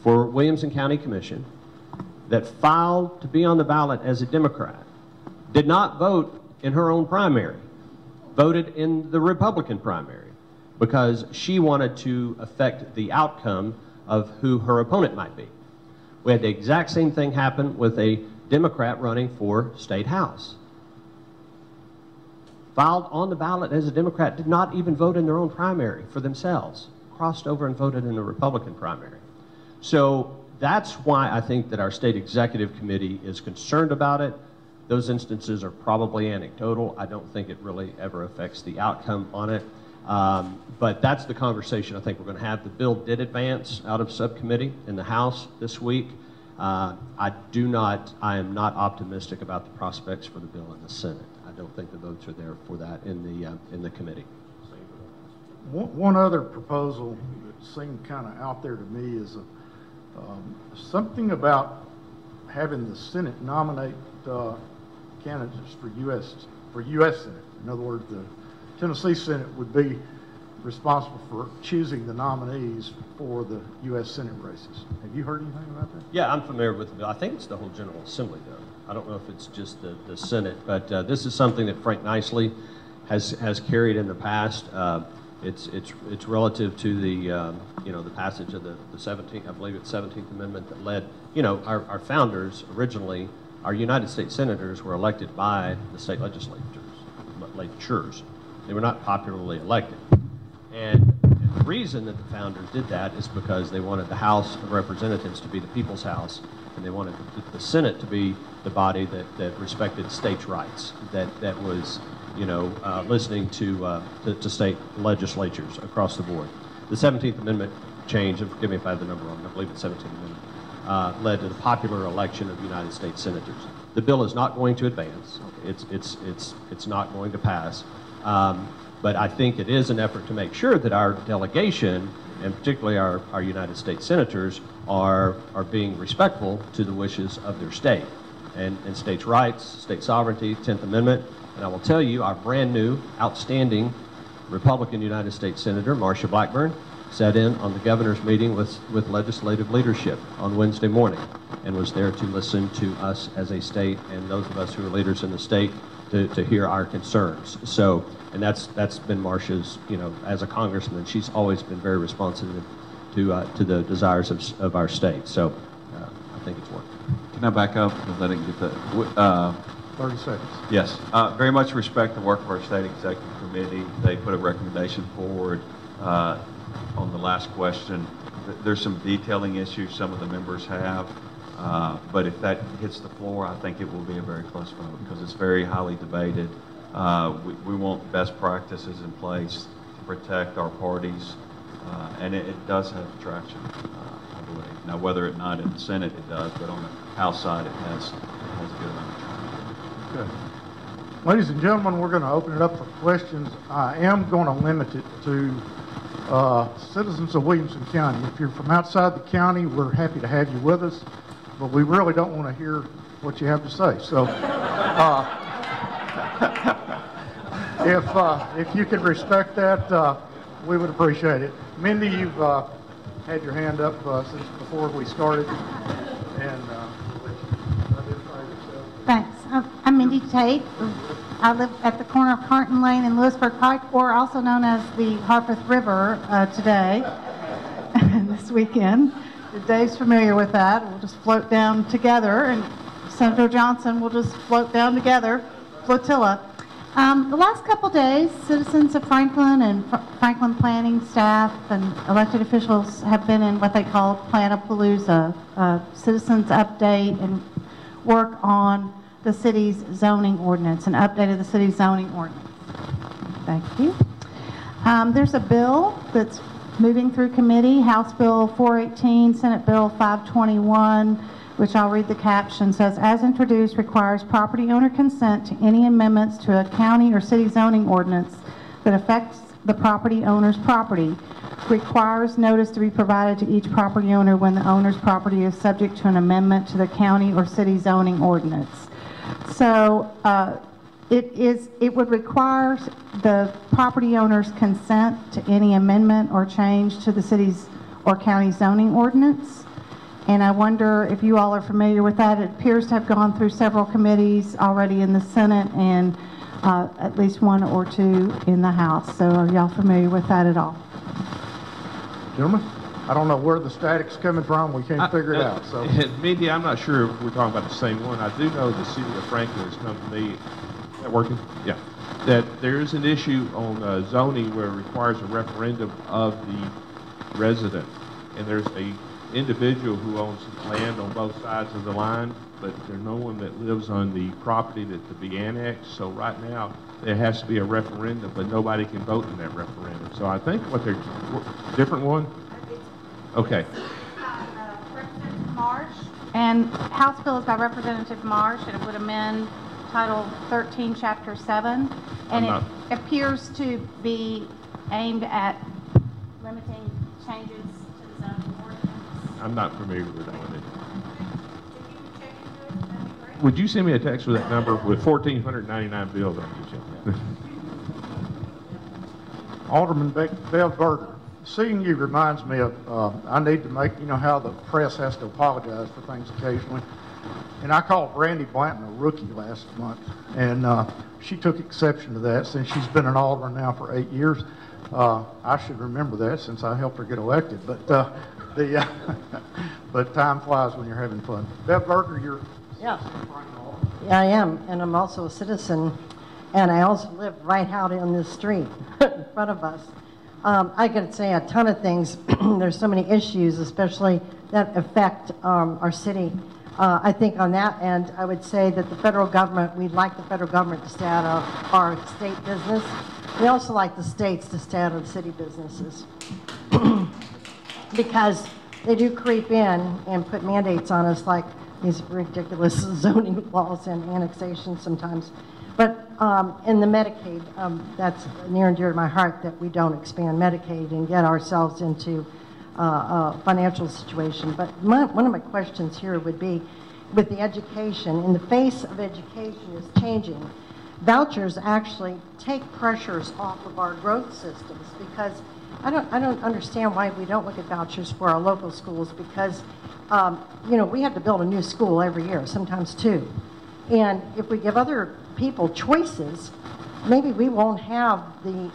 for Williamson County Commission that filed to be on the ballot as a Democrat, did not vote in her own primary, voted in the Republican primary because she wanted to affect the outcome of who her opponent might be. We had the exact same thing happen with a Democrat running for State House. Filed on the ballot as a Democrat, did not even vote in their own primary for themselves, crossed over and voted in the Republican primary. So that's why I think that our state executive committee is concerned about it. Those instances are probably anecdotal. I don't think it really ever affects the outcome on it. But that's the conversation I think we're going to have. The bill did advance out of subcommittee in the House this week. I am not optimistic about the prospects for the bill in the Senate. I don't think the votes are there for that in the committee. One other proposal that seemed kind of out there to me is something about having the Senate nominate candidates for U.S. Senate. In other words, the Tennessee Senate would be responsible for choosing the nominees for the U.S. Senate races. Have you heard anything about that? Yeah, I'm familiar with the bill. I think it's the whole General Assembly, though. I don't know if it's just the Senate, but this is something that Frank Nicely has carried in the past. It's relative to the the passage of the 17th, I believe it's 17th Amendment that led, our founders originally, our United States senators were elected by the state legislatures. They were not popularly elected. And the reason that the founders did that is because they wanted the House of Representatives to be the people's house, and they wanted the Senate to be the body that respected states' rights, that was, listening to state legislatures across the board. The 17th Amendment change, and forgive me if I have the number wrong, I believe it's 17th Amendment, led to the popular election of United States senators. The bill is not going to advance. It's not going to pass. But I think it is an effort to make sure that our delegation, and particularly our United States senators, are being respectful to the wishes of their state and states' rights, state sovereignty, 10th Amendment. And I will tell you, our brand new, outstanding Republican United States Senator, Marsha Blackburn, sat in on the governor's meeting with legislative leadership on Wednesday morning and was there to listen to us as a state and those of us who are leaders in the state to hear our concerns. So, and that's been Marsha's, as a congressman, she's always been very responsive to the desires of our state. So I think it's working. Can I back up because I didn't get that? 30 seconds. Yes, very much respect the work of our state executive committee. They put a recommendation forward on the last question. There's some detailing issues some of the members have, but if that hits the floor, I think it will be a very close vote because it's very highly debated. We want best practices in place to protect our parties, and it does have traction, I believe. Now, whether or not in the Senate it does, but on the House side it has a good amount of traction. Good. Ladies and gentlemen, we're going to open it up for questions. I am going to limit it to citizens of Williamson County. If you're from outside the county, we're happy to have you with us, but we really don't want to hear what you have to say. So if you could respect that, we would appreciate it. Mindy, you've had your hand up since before we started, and we'll let you identify yourself. Thanks. I'm Mindy Tate. I live at the corner of Carnton Lane and Lewisburg Pike, or also known as the Harpeth River today, this weekend. Dave's familiar with that. We'll just float down together, and Senator Johnson will just float down together, flotilla. The last couple days, citizens of Franklin and Franklin planning staff and elected officials have been in what they call Plan-A-Palooza, citizens update and work on the city's zoning ordinance, an update of the city's zoning ordinance. Thank you. There's a bill that's moving through committee, House Bill 418, Senate Bill 521, which I'll read the caption, says, as introduced, requires property owner consent to any amendments to a county or city zoning ordinance that affects the property owner's property, requires notice to be provided to each property owner when the owner's property is subject to an amendment to the county or city zoning ordinance. So it would require the property owner's consent to any amendment or change to the city's or county zoning ordinance. And I wonder if you all are familiar with that. It appears to have gone through several committees already in the Senate and at least one or two in the House. So are y'all familiar with that at all? Gentlemen, I don't know where the static's coming from. We can't figure it out. So, Mindy, I'm not sure if we're talking about the same one. I do know the city of Franklin has come to me. Is that working? Yeah. That there is an issue on zoning where it requires a referendum of the resident. And there's a individual who owns land on both sides of the line, but there's no one that lives on the property that to be annexed. So right now, there has to be a referendum, but nobody can vote in that referendum. So I think what they're, different one? Okay. Representative Marsh, and House Bill is by Representative Marsh, and it would amend Title 13, Chapter 7, and it appears to be aimed at limiting changes to the zoning ordinance. I'm not familiar with that one. Would you send me a text with that number with 1,499 bills on it? Alderman Bev Berger, seeing you reminds me of, I need to make, you know how the press has to apologize for things occasionally. And I called Randy Blanton a rookie last month, and she took exception to that since she's been an alderman now for 8 years. I should remember that since I helped her get elected, but but time flies when you're having fun. Bev Berger, you're... Yeah. Yeah, I am, and I'm also a citizen, and I also live right out in this street in front of us. I could say a ton of things. There's so many issues, especially that affect our city. I think on that end, I would say that the federal government, we'd like the federal government to stay out of our state business. We also like the states to stay out of the city businesses because they do creep in and put mandates on us like these ridiculous zoning laws and annexation sometimes. But in the Medicaid, that's near and dear to my heart that we don't expand Medicaid and get ourselves into a financial situation. But one of my questions here would be with the education. In the face of education is changing, vouchers actually take pressures off of our growth systems because I don't understand why we don't look at vouchers for our local schools because you know, we have to build a new school every year, sometimes two. And if we give other people choices, maybe we won't have the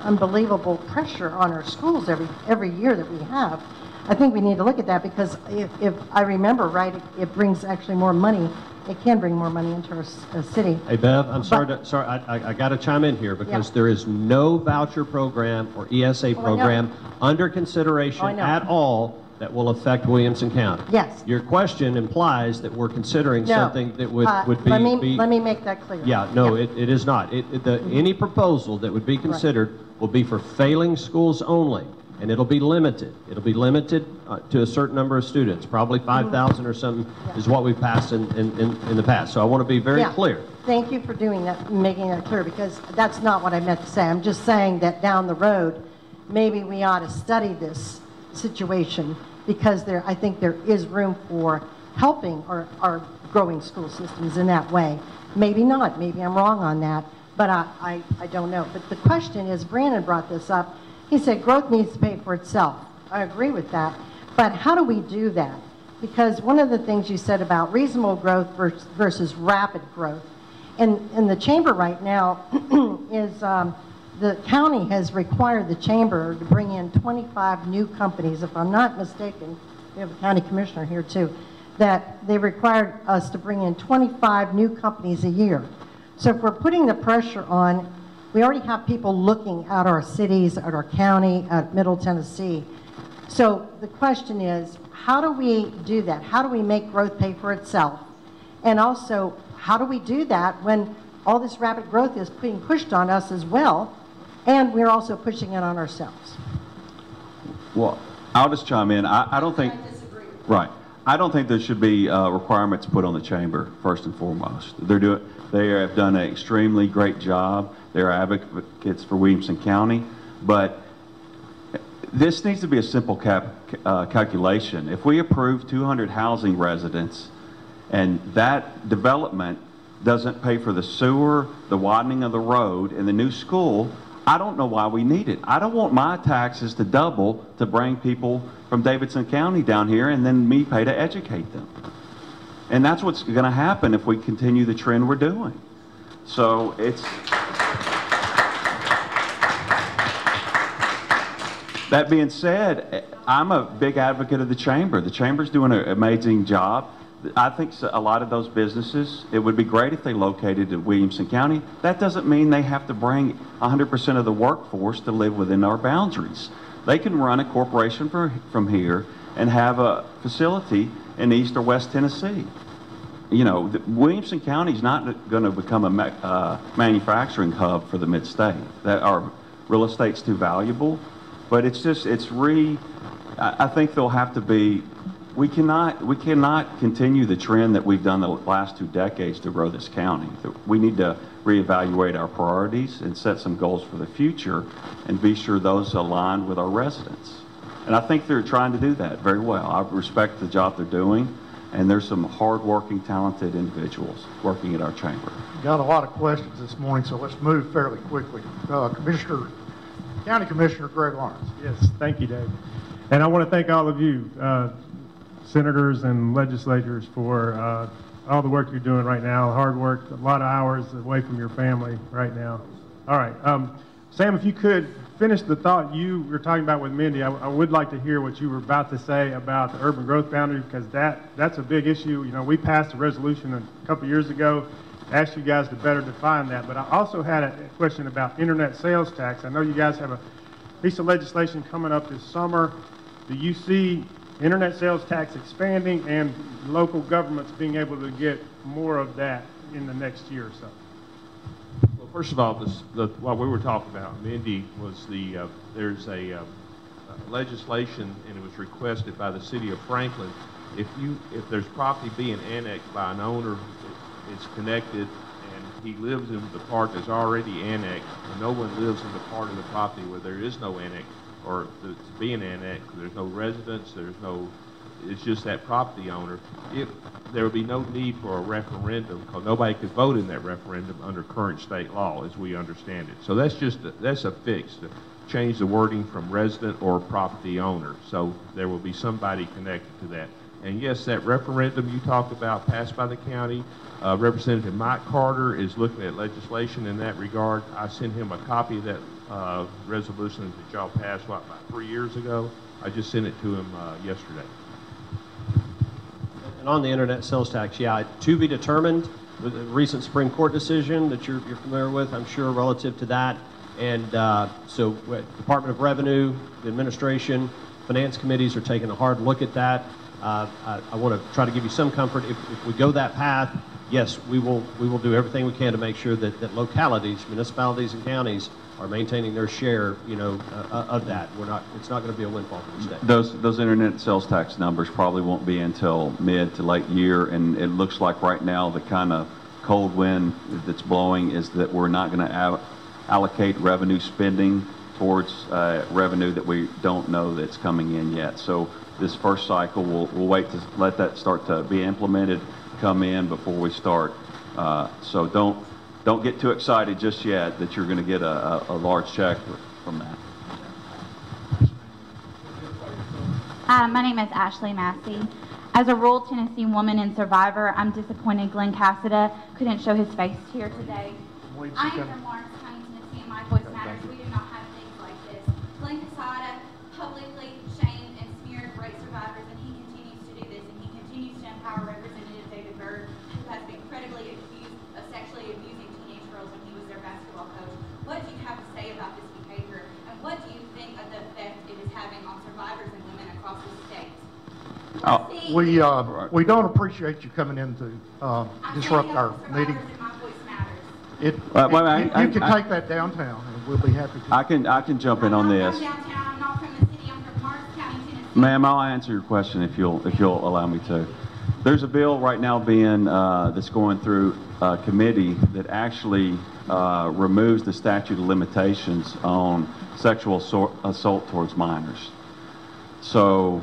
unbelievable pressure on our schools every year that we have. I think we need to look at that because if I remember right, it brings actually more money it can bring more money into our city. Hey, Bev, I'm sorry, I got to chime in here because there is no voucher program or ESA program under consideration at all that will affect Williamson County. Yes. Your question implies that we're considering No. something that would be... Let me make that clear. Yeah, no, it is not. Any proposal that would be considered will be for failing schools only, and it'll be limited. It'll be limited to a certain number of students, probably 5,000 or something is what we've passed in the past. So I want to be very clear. Thank you for doing that, making that clear, because that's not what I meant to say. I'm just saying that down the road, maybe we ought to study this situation, because I think there is room for helping our growing school systems in that way. Maybe not. Maybe I'm wrong on that, but I don't know. But the question is, Brandon brought this up. He said growth needs to pay for itself. I agree with that. But how do we do that? Because one of the things you said about reasonable growth versus rapid growth, and the chamber right now is the county has required the chamber to bring in 25 new companies. If I'm not mistaken, we have a county commissioner here too, that they required us to bring in 25 new companies a year. So if we're putting the pressure on, we already have people looking at our cities, at our county, at Middle Tennessee. So the question is, how do we do that? How do we make growth pay for itself? And also, how do we do that when all this rapid growth is being pushed on us as well, and we're also pushing it on ourselves? Well, I'll just chime in. I don't think... I disagree. Right. I don't think there should be requirements put on the chamber, first and foremost. They have done an extremely great job. They're advocates for Williamson County, but this needs to be a simple calculation. If we approve 200 housing residents and that development doesn't pay for the sewer, the widening of the road, and the new school, I don't know why we need it. I don't want my taxes to double to bring people from Davidson County down here and then me pay to educate them. And that's what's going to happen if we continue the trend we're doing. So it's... That being said, I'm a big advocate of the chamber. The chamber's doing an amazing job. I think a lot of those businesses, it would be great if they located in Williamson County. That doesn't mean they have to bring 100% of the workforce to live within our boundaries. They can run a corporation from here and have a facility in East or West Tennessee. You know, Williamson County is not going to become a manufacturing hub for the mid-state. That our real estate's too valuable. But it's just, I think there'll have to be, we cannot continue the trend that we've done the last 2 decades to grow this county. We need to reevaluate our priorities and set some goals for the future and be sure those align with our residents. And I think they're trying to do that very well. I respect the job they're doing, and there's some hardworking, talented individuals working at our chamber. Got a lot of questions this morning, so let's move fairly quickly. County Commissioner Greg Lawrence. Yes, thank you, Dave. And I want to thank all of you, senators and legislators, for all the work you're doing right now. Hard work, a lot of hours away from your family right now. All right. Sam, if you could finish the thought you were talking about with Mindy, I would like to hear what you were about to say about the urban growth boundary, because that's a big issue. You know, we passed a resolution a couple years ago, asked you guys to better define that. But I also had a question about internet sales tax. I know you guys have a piece of legislation coming up this summer. Do you see internet sales tax expanding and local governments being able to get more of that in the next year or so? Well, first of all, what we were talking about, Mindy, was there's a legislation, and it was requested by the city of Franklin. If there's property being annexed by an owner, it's connected, and he lives in the part that's already annexed, and no one lives in the part of the property where there is no annex, or it's being annexed, there's no residence, it's just that property owner. There would be no need for a referendum, because nobody could vote in that referendum under current state law, as we understand it. So that's a fix, to change the wording from resident or property owner. So there will be somebody connected to that. And yes, that referendum you talked about passed by the county, Representative Mike Carter is looking at legislation in that regard. I sent him a copy of that resolution that y'all passed, about 3 years ago. I just sent it to him yesterday. And on the internet sales tax, yeah, to be determined with a recent Supreme Court decision that you're familiar with, I'm sure, relative to that. And so Department of Revenue, the administration, finance committees are taking a hard look at that. I want to try to give you some comfort. If we go that path, yes, we will do everything we can to make sure that localities, municipalities, and counties are maintaining their share, of that. It's not going to be a windfall for the state. Those internet sales tax numbers probably won't be until mid to late year, and it looks like right now the kind of cold wind that's blowing is that we're not going to allocate revenue spending towards revenue that we don't know that's coming in yet. So this first cycle, we'll wait to let that start to be implemented, come in before we start. So don't get too excited just yet that you're going to get a large check from that. Hi, my name is Ashley Massey. As a rural Tennessee woman and survivor, I'm disappointed Glenn Cassida couldn't show his face here today. I am from Lawrence County, Tennessee, and my voice matters. We do not have things like this. Glenn Cassida publicly shamed and smeared rape survivors, and he continues to do this, and he continues to empower Representative David Byrd, who has been credibly accused of sexually abusing teenage girls when he was their basketball coach. What do you have to say about this behavior, and what do you think of the effect it is having on survivors and women across the state? We don't appreciate you coming in to disrupt our meeting. You can take that downtown, and we'll be happy to. I can jump in on this. I'm not from the city. I'm from Morris County, Tennessee. Ma'am, I'll answer your question if you'll allow me to. There's a bill right now being that's going through committee that actually removes the statute of limitations on sexual assault towards minors. So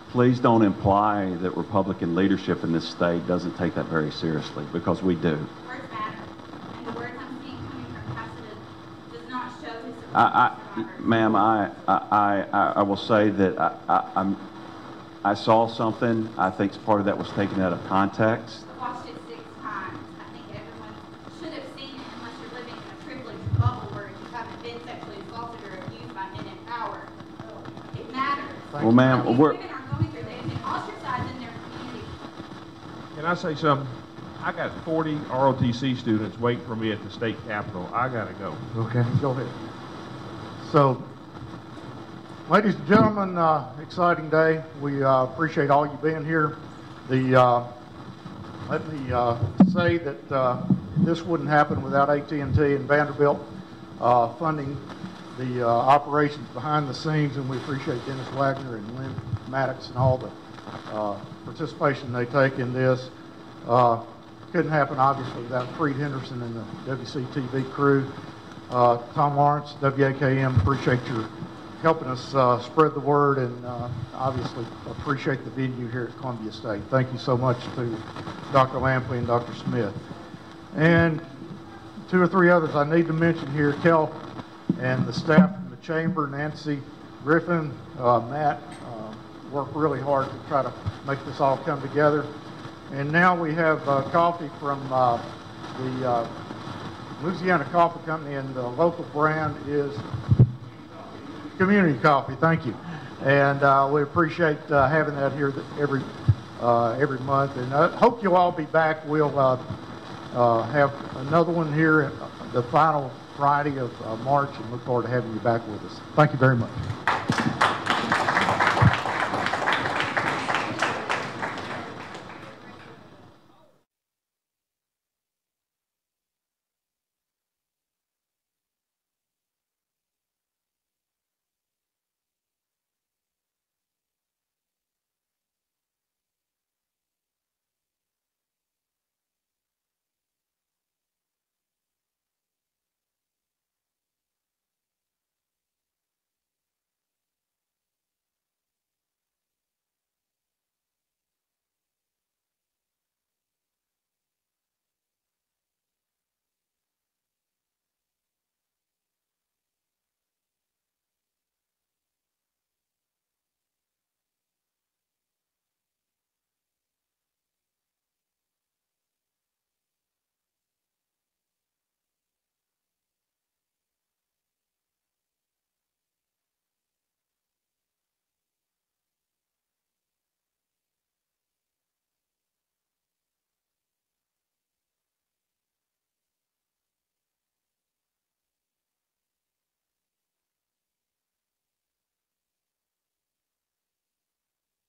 please don't imply that Republican leadership in this state doesn't take that very seriously, because we do. Words matter, and the words I'm seeing coming from Cassida does not show his support. Ma'am, I will say that I saw something. I think part of that was taken out of context. I watched it 6 times. I think everyone should have seen it, unless you're living in a privileged bubble where you haven't been sexually assaulted or abused by men in power. It matters. Well, ma'am, These women are going through this and ostracized in their community. Can I say something? I got 40 ROTC students waiting for me at the state capitol. I gotta go. Okay, go ahead. So, ladies and gentlemen, exciting day. We appreciate all you being here. Let me say that this wouldn't happen without AT&T and Vanderbilt funding the operations behind the scenes, and we appreciate Dennis Wagner and Lynn Maddox and all the participation they take in this. Couldn't happen, obviously, without Freed Henderson and the WCTV crew. Tom Lawrence, WAKM, appreciate your helping us spread the word, and obviously appreciate the venue here at Columbia State. Thank you so much to Dr. Lampley and Dr. Smith. And 2 or 3 others I need to mention here, Kel and the staff from the chamber, Nancy Griffin, Matt, worked really hard to try to make this all come together. And now we have coffee from the Louisiana Coffee Company, and the local brand is Community Coffee. Thank you. And we appreciate having that here every month. And I hope you'll all be back. We'll have another one here the final Friday of March, and look forward to having you back with us. Thank you very much.